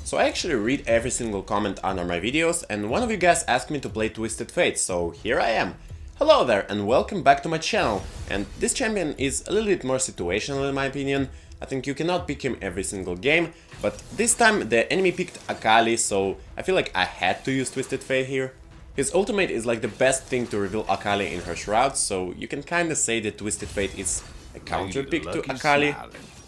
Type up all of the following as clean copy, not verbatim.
So I actually read every single comment under my videos, and one of you guys asked me to play Twisted Fate, so here I am. Hello there and welcome back to my channel, and this champion is a little bit more situational in my opinion. I think you cannot pick him every single game, but this time the enemy picked Akali, so I feel like I had to use Twisted Fate here. His ultimate is like the best thing to reveal Akali in her shroud, so you can kinda say that Twisted Fate is a counter pick to Akali.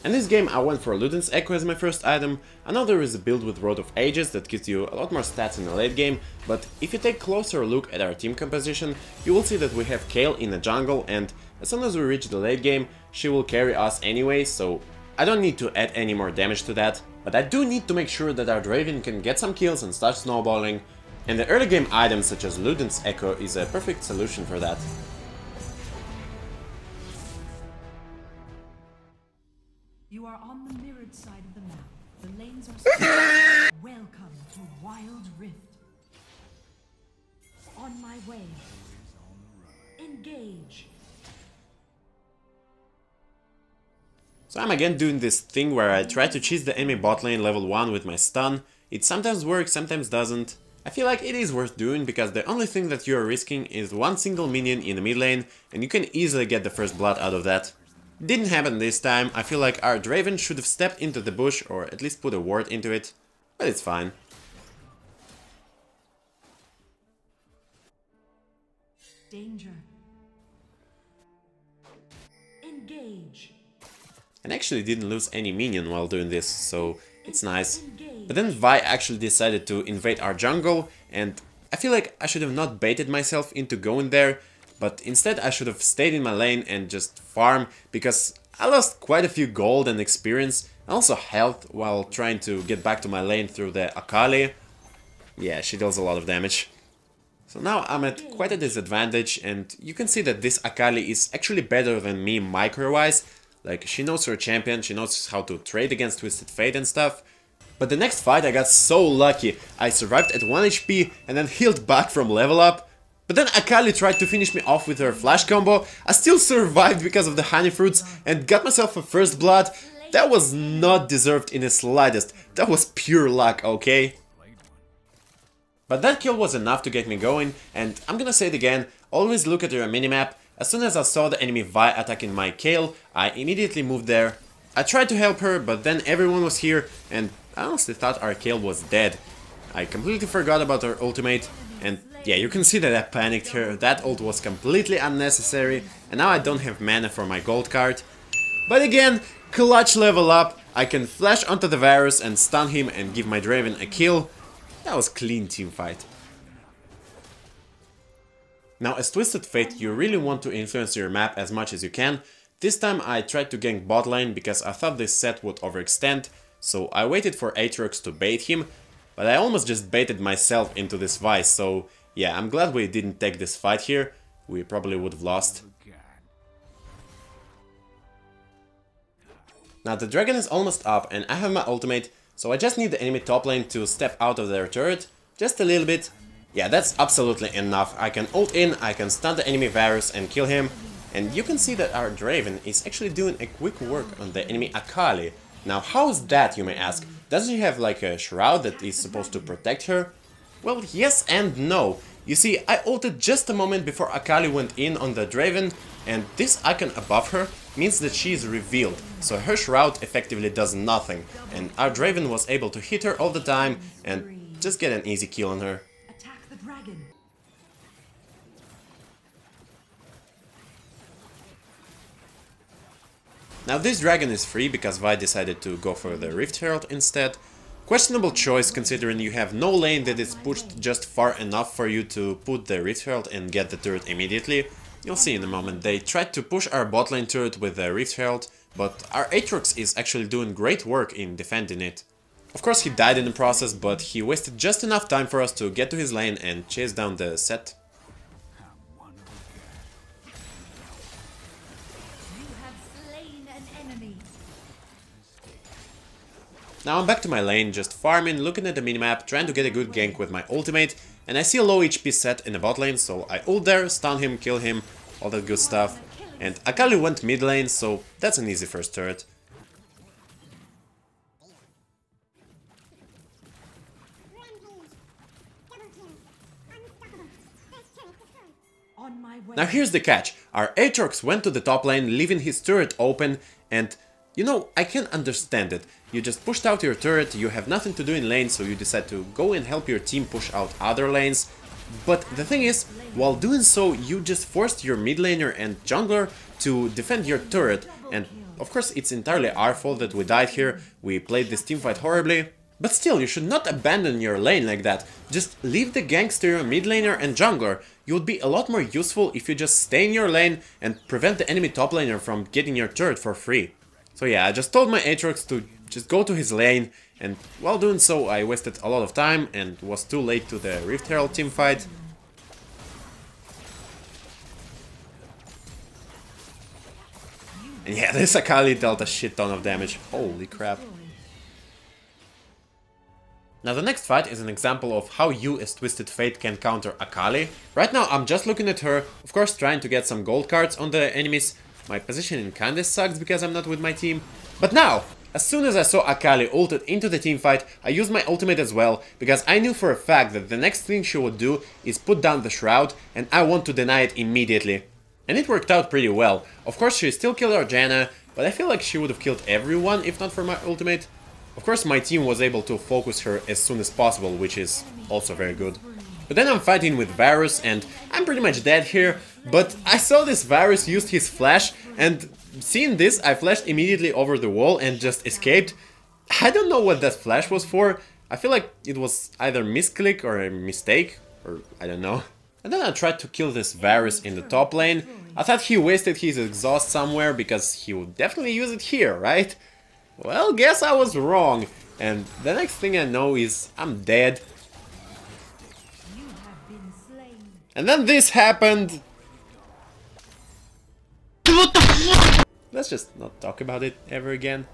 And this game I went for Luden's Echo as my first item. I know there is a build with Road of Ages that gives you a lot more stats in the late game, but if you take a closer look at our team composition, you will see that we have Kayle in the jungle, and as soon as we reach the late game, she will carry us anyway, so I don't need to add any more damage to that. But I do need to make sure that our Draven can get some kills and start snowballing, and the early game items such as Luden's Echo is a perfect solution for that. You are on the mirrored side of the map. The lanes are Welcome to Wild Rift. On my way. Engage. So I'm again doing this thing where I try to cheese the enemy bot lane level 1 with my stun. It sometimes works, sometimes doesn't. I feel like it is worth doing because the only thing that you are risking is one single minion in the mid lane, and you can easily get the first blood out of that. Didn't happen this time. I feel like our Draven should have stepped into the bush or at least put a ward into it, but it's fine. Danger. Engage. And actually didn't lose any minion while doing this, so it's nice. But then Vi actually decided to invade our jungle, and I feel like I should have not baited myself into going there, but instead I should have stayed in my lane and just farm, because I lost quite a few gold and experience, and also health while trying to get back to my lane through the Akali. Yeah, she deals a lot of damage. So now I'm at quite a disadvantage, and you can see that this Akali is actually better than me micro-wise. Like, she knows her champion, she knows how to trade against Twisted Fate and stuff. But the next fight I got so lucky. I survived at 1 HP and then healed back from level up. But then Akali tried to finish me off with her flash combo. I still survived because of the honey fruits and got myself a first blood. That was not deserved in the slightest. That was pure luck, okay? But that kill was enough to get me going, and I'm gonna say it again, always look at your minimap. As soon as I saw the enemy Vi attacking my Kayle, I immediately moved there. I tried to help her, but then everyone was here, and I honestly thought our Kayle was dead. I completely forgot about her ultimate, and yeah, you can see that I panicked here. That ult was completely unnecessary, and now I don't have mana for my gold card. But again, clutch level up, I can flash onto the Varus and stun him and give my Draven a kill. That was clean team fight. Now, as Twisted Fate, you really want to influence your map as much as you can. This time I tried to gank bot lane because I thought this set would overextend, so I waited for Aatrox to bait him, but I almost just baited myself into this vice, so yeah, I'm glad we didn't take this fight here. We probably would have lost. Now the dragon is almost up and I have my ultimate, so I just need the enemy top lane to step out of their turret, just a little bit. Yeah, that's absolutely enough. I can ult in, I can stun the enemy Varus and kill him. And you can see that our Draven is actually doing a quick work on the enemy Akali. Now, how is that, you may ask? Does she have like a shroud that is supposed to protect her? Well, yes and no. You see, I ulted just a moment before Akali went in on the Draven, and this icon above her means that she is revealed, so her shroud effectively does nothing, and our Draven was able to hit her all the time and just get an easy kill on her. Attack the dragon. Now this dragon is free because Vi decided to go for the Rift Herald instead. Questionable choice considering you have no lane that is pushed just far enough for you to put the Rift Herald and get the turret immediately. You'll see in a moment. They tried to push our bot lane turret with the Rift Herald, but our Aatrox is actually doing great work in defending it. Of course he died in the process, but he wasted just enough time for us to get to his lane and chase down the set. Now I'm back to my lane, just farming, looking at the minimap, trying to get a good gank with my ultimate, and I see a low HP set in the bot lane, so I ult there, stun him, kill him, all that good stuff. And Akali went mid lane, so that's an easy first turret. On my way. Now here's the catch. Our Aatrox went to the top lane, leaving his turret open, and you know, I can understand it. You just pushed out your turret, you have nothing to do in lane, so you decide to go and help your team push out other lanes. But the thing is, while doing so, you just forced your mid laner and jungler to defend your turret, and of course it's entirely our fault that we died here, we played this teamfight horribly. But still, you should not abandon your lane like that. Just leave the ganks to your mid laner and jungler. You would be a lot more useful if you just stay in your lane and prevent the enemy top laner from getting your turret for free. So yeah, I just told my Aatrox to just go to his lane, and while doing so I wasted a lot of time and was too late to the Rift Herald teamfight. And yeah, this Akali dealt a shit ton of damage. Holy crap. Now the next fight is an example of how you as Twisted Fate can counter Akali. Right now I'm just looking at her, of course trying to get some gold cards on the enemies. My positioning kinda sucks because I'm not with my team. But now, as soon as I saw Akali ulted into the teamfight, I used my ultimate as well, because I knew for a fact that the next thing she would do is put down the shroud, and I want to deny it immediately. And it worked out pretty well. Of course she still killed Arjana, but I feel like she would have killed everyone if not for my ultimate. Of course my team was able to focus her as soon as possible, which is also very good. But then I'm fighting with Varus and I'm pretty much dead here, but I saw this Varus used his flash, and seeing this I flashed immediately over the wall and just escaped. I don't know what that flash was for. I feel like it was either misclick or a mistake, or I don't know. And then I tried to kill this Varus in the top lane. I thought he wasted his exhaust somewhere because he would definitely use it here, right? Well, guess I was wrong. And the next thing I know is I'm dead. You have been slain. And then this happened. Let's just not talk about it ever again.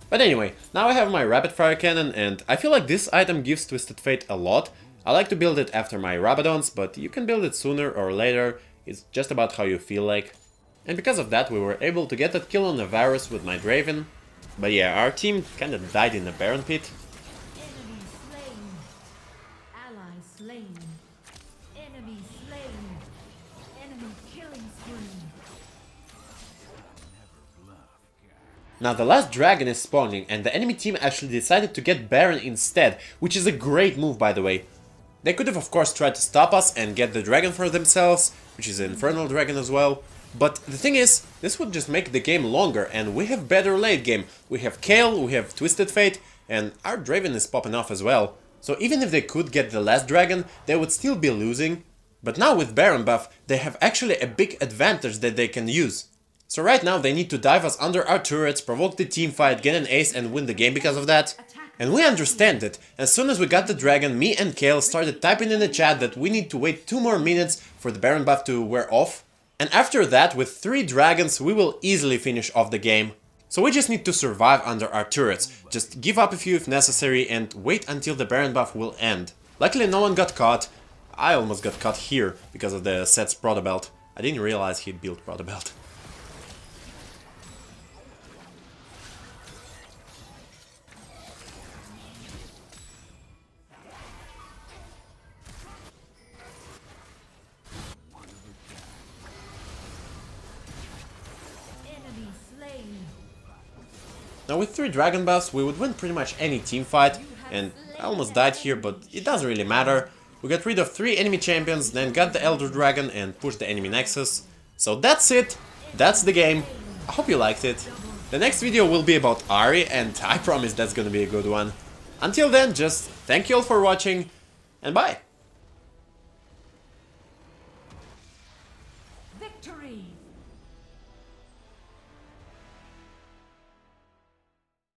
But anyway, now I have my rapid fire cannon and I feel like this item gives Twisted Fate a lot. I like to build it after my Rabadons, but you can build it sooner or later. It's just about how you feel like. And because of that we were able to get that kill on the Varus with my Draven. But yeah, our team kinda died in the Baron pit. Enemy slain. Ally slain. Enemy slain. Enemy killing spree. Now the last dragon is spawning and the enemy team actually decided to get Baron instead, which is a great move by the way. They could have of course tried to stop us and get the dragon for themselves, which is an infernal dragon as well. But the thing is, this would just make the game longer and we have better late game. We have Kayle, we have Twisted Fate, and our Draven is popping off as well. So even if they could get the last dragon, they would still be losing. But now with Baron buff, they have actually a big advantage that they can use. So right now they need to dive us under our turrets, provoke the teamfight, get an ace and win the game because of that. And we understand it. As soon as we got the dragon, me and Kayle started typing in the chat that we need to wait 2 more minutes for the Baron buff to wear off. And after that, with 3 dragons, we will easily finish off the game. So we just need to survive under our turrets, just give up a few if necessary and wait until the Baron buff will end. Luckily no one got caught. I almost got caught here because of the Set's Protobelt. I didn't realize he'd built Protobelt. Enemy slain. Now with 3 dragon buffs we would win pretty much any team fight, and I almost died here but it doesn't really matter. We got rid of 3 enemy champions, then got the Elder Dragon and pushed the enemy Nexus. So that's it, that's the game. I hope you liked it. The next video will be about Ahri and I promise that's gonna be a good one. Until then, just thank you all for watching and bye! Victory.